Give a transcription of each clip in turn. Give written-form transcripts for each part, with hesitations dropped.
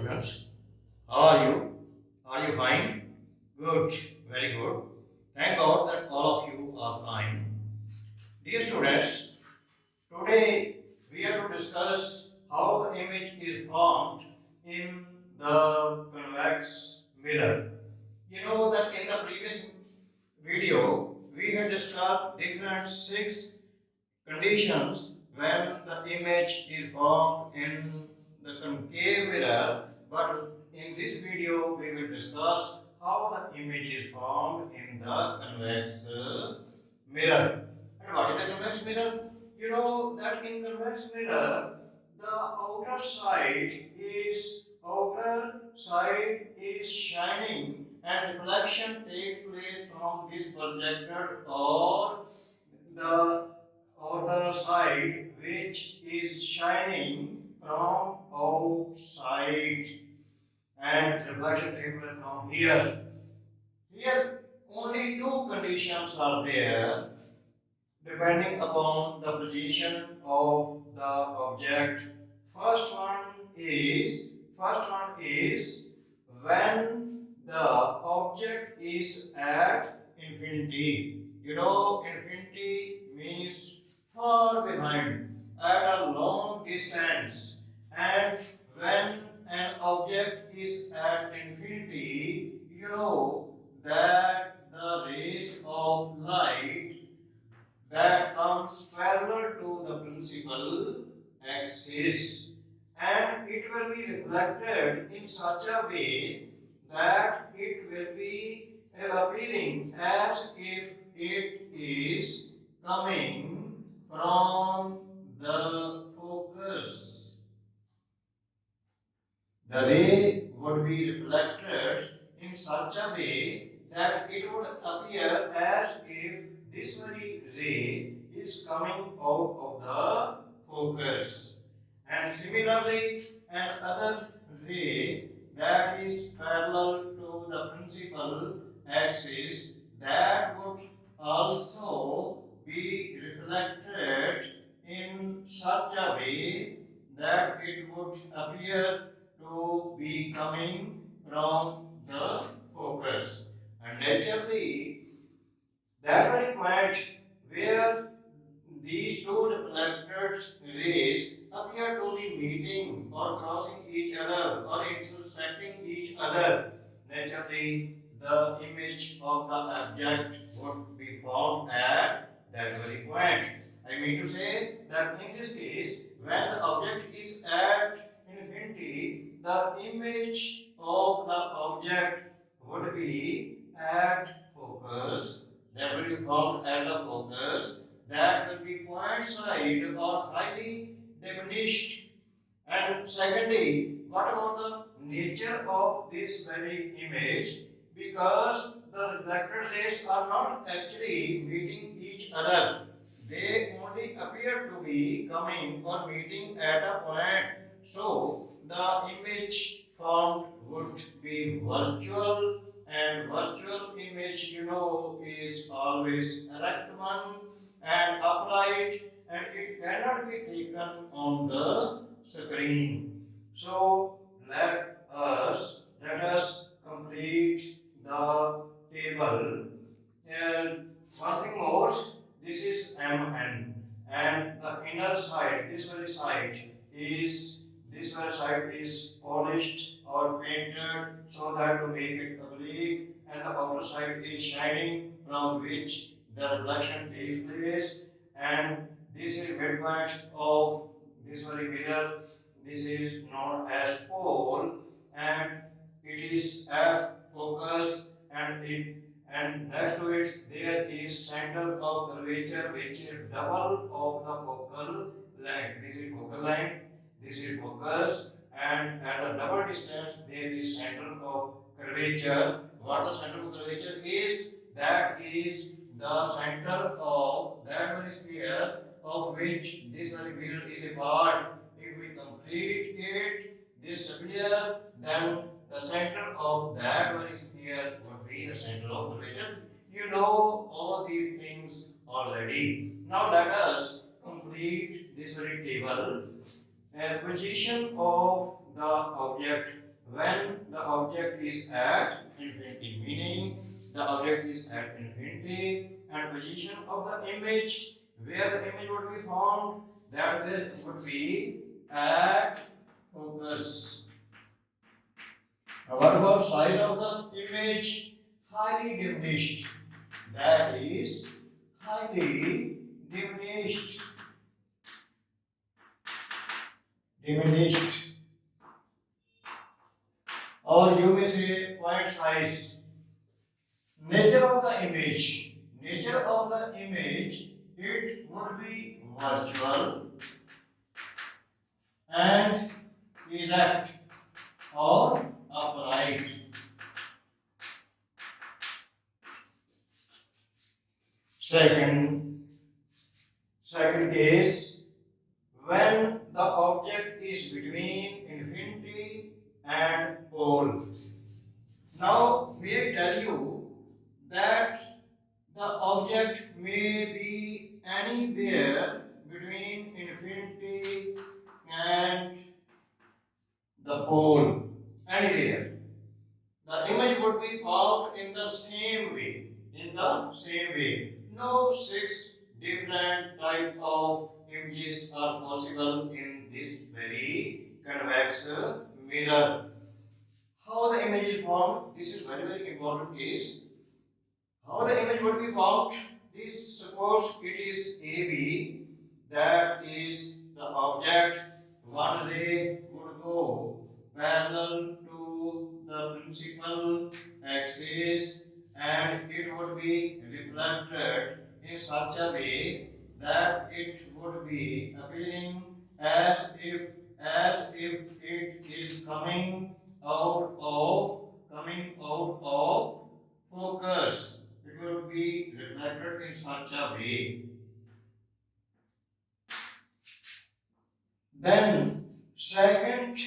students. How are you? Are you fine? Good, very good. Thank God that all of you are fine. Dear students, today we are to discuss how the image is formed in the convex mirror. You know that in the previous video we had discussed different six conditions when the image is formed in the concave mirror, but in this video we will discuss how the image is formed in the convex mirror. And what is the convex mirror? You know that in convex mirror the outer side is shining and reflection takes place from this projector the the side which is shining from outside and reflection takes place from here. Here only two conditions are there depending upon the position of the object. First one is first one is when the object is at infinity. You know, infinity means far behind, at a long distance. And when an object is at infinity, you know that the rays of light that comes parallel to the principal axis, and it will be reflected in such a way that it will be appearing as if it is coming from the focus. The ray would be reflected in such a way that it would appear as if this very ray is coming out of the focus. And similarly, another ray that is parallel to the principal axis that would also be reflected in such a way that it would appear to be coming from the focus. And naturally, that very point where these two reflected rays appear to be meeting or crossing each other or intersecting each other, naturally the image of the object would be formed at that very point. I mean to say that in this case, when the object is at infinity, the image of the object would be at focus, that will be formed at the focus, that will be point side or highly diminished. And secondly, what about the nature of this very image? Because the reflected rays are not actually meeting each other, they only appear to be coming or meeting at a point. So the image formed would be virtual, and virtual image, you know, is always erect one and upright, and it cannot be taken on the screen. So let us complete the table. And one thing more, this is MN, and the inner side, this very side is polished or painted so that to make it oblique, and the outer side is shining from which the reflection takes place. And this is midpoint of this very mirror. This is known as pole, and it is F focus, and next to it there is center of curvature which is double of the focal length. This is focal length, this is focus, and at the double distance there is center of curvature. What the center of curvature is? That is the center of that very sphere of which this very mirror is a part. If we complete it, this sphere, then the center of that very sphere would be the center of curvature. You know all these things already. Now let us complete this very table. A position of the object when the object is at infinity, meaning the object is at infinity, and position of the image, where the image would be found, that would be at focus. Now what about size of the image? Highly diminished. That is highly diminished. Diminished. Or you may say point size. Nature of the image. Nature of the image, it would be virtual and erect or upright. Second case, when the object is between infinity and pole. Now, may I tell you that the object may be anywhere between infinity and the pole. Anywhere. The image would be formed in the same way. In the same way. No six different type of images are possible in this very convex mirror. How the image is formed? This is very important case. How the image would be formed? This suppose it is AB, that is the object. One ray would go parallel to the principal axis, and it would be reflected in such a way that it would be appearing as if it is coming out of focus. It will be reflected in such a way. Then second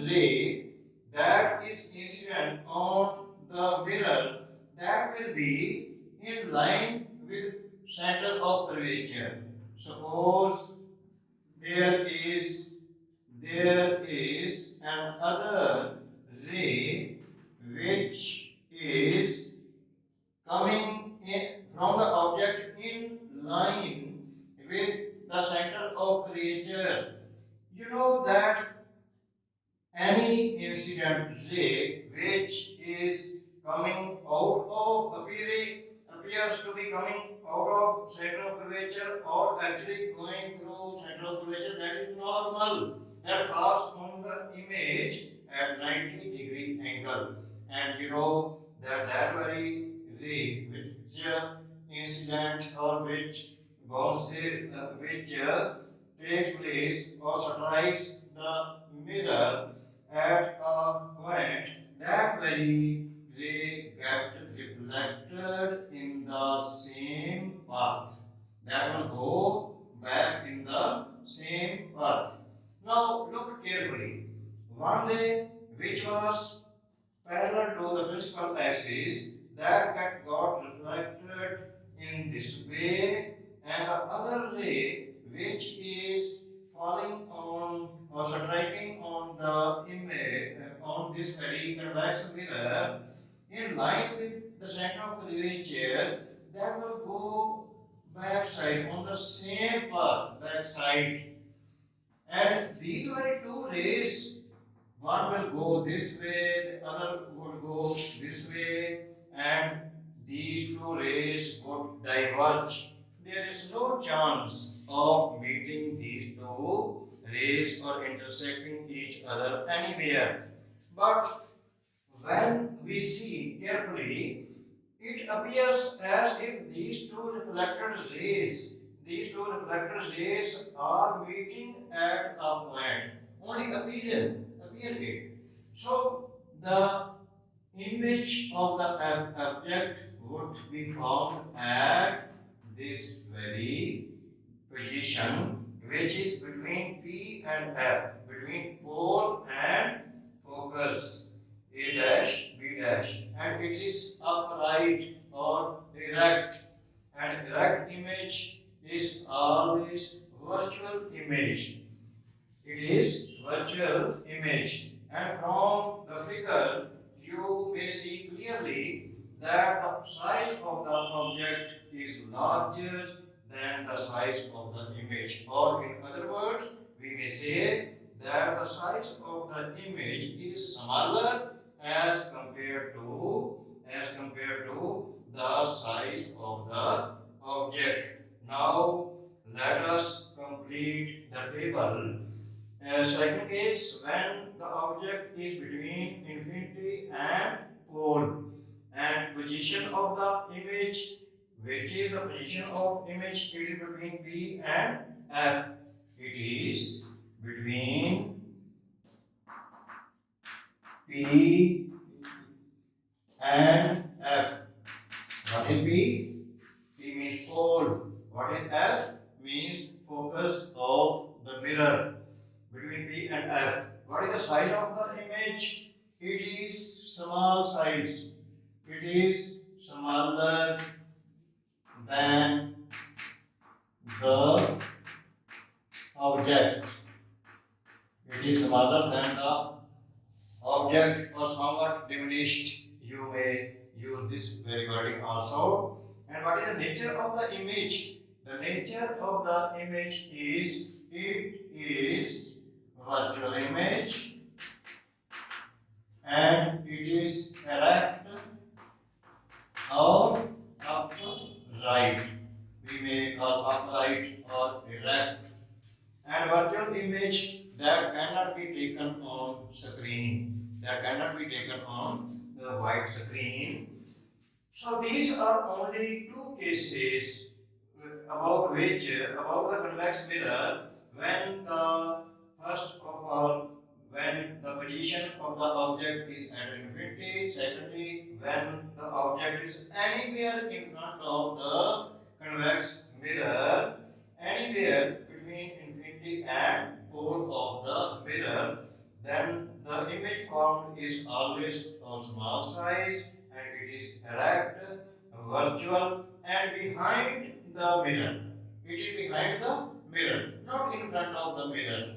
ray that is incident on the mirror, that will be in line with center of curvature. Suppose there is another ray which is coming in from the object in line with the center of curvature. You know that any incident ray which is coming out of appears to be coming out of center of curvature, or actually going through center of curvature, that is normal, that pass on the image at 90-degree angle. And you know that very ray which incident, or which takes place or strikes the mirror at a point, that very ray get reflected in the same path. That will go back in the same path. Now look carefully. One ray which was parallel to the principal axis, that got reflected in this way, and the other ray which is falling on or striking on the image on this very convex mirror in line with the center of curvature, that will go backside on the same path, backside. And these were two rays, one will go this way, the other would go this way, and these two rays would diverge. There is no chance of meeting these two rays or intersecting each other anywhere. But when we see carefully, it appears as if these two reflected rays are meeting at a point. Only appear it. So the image of the object would be found at this very position, which is between P and F, between pole and focus, A dash, B dash, and it is upright or erect. And erect image is always virtual image. It is virtual image, And from the figure, you may see clearly that the size of the object is larger than the size of the image. Or in other words, we may say that the size of the image is smaller as compared to the size of the object. Now let us complete the table. Second case, when the object is between infinity and pole, and position of the image, which is the position of image, it is between P and F. It is between P and F. What is P? P means pole. What is F? Means focus of the mirror between P and F. What is the size of the image? It is small size. It is smaller than the object. It is smaller than the object or somewhat diminished. You may use this very wording also. And what is the nature of the image? The nature of the image is it is virtual image and it is erect or upright. We may call upright or erect. And virtual image that cannot be taken on screen. That cannot be taken on the white screen. So these are only two cases about the convex mirror when the first of all when the position of the object is at infinity, secondly when the object is anywhere in front of the convex mirror, anywhere between infinity and pole of the mirror, then the image formed is always of small size and it is erect, virtual, and behind the mirror. It is behind the mirror, not in front of the mirror.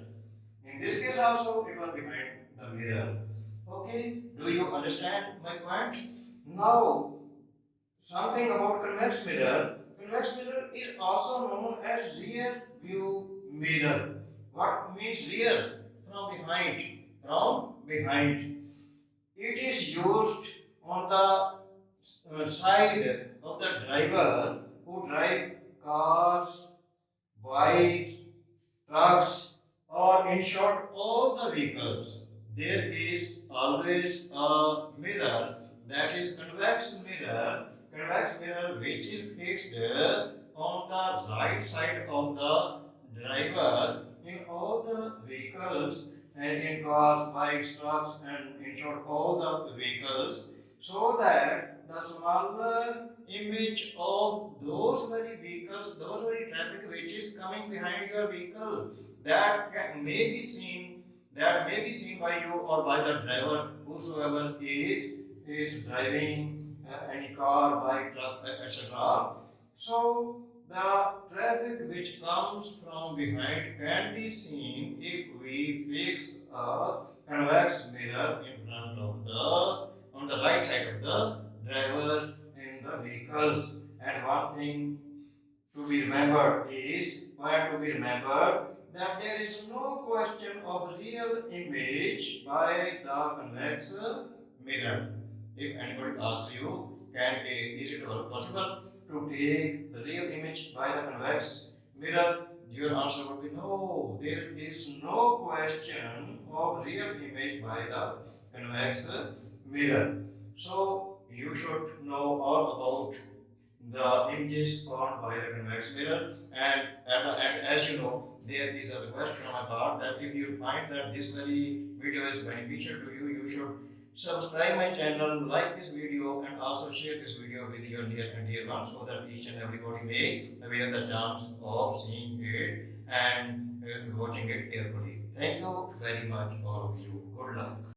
In this case also, it was behind the mirror. Okay, do you understand my point? Now, something about convex mirror. Convex mirror is also known as rear view mirror. What means rear? From behind. From behind. It is used on the side of the driver who drive cars, bikes, trucks, or in short, all the vehicles. There is always a mirror, that is convex mirror which is fixed on the right side of the driver in all the vehicles and in cars, bikes, trucks, and in short all the vehicles, so that the smaller image of those very vehicles, those very traffic which is coming behind your vehicle, that may be seen by you or by the driver, whosoever is driving any car, bike, truck, etc. So the traffic which comes from behind can be seen if we fix a convex mirror in front of the on the right side of the driver in the vehicles. And one thing to be remembered is point to be remembered that there is no question of real image by the convex mirror. If anybody asks you, is it possible to take the real image by the convex mirror? Your answer would be no. There is no question of real image by the convex mirror. So you should know all about the images formed by the convex mirror. And at the end, as you know, there is a request from my part that if you find that this very video is beneficial to you, you should subscribe my channel, like this video, and also share this video with your near and dear ones so that each and everybody may avail the chance of seeing it and watching it carefully. Thank you very much, all of you. Good luck.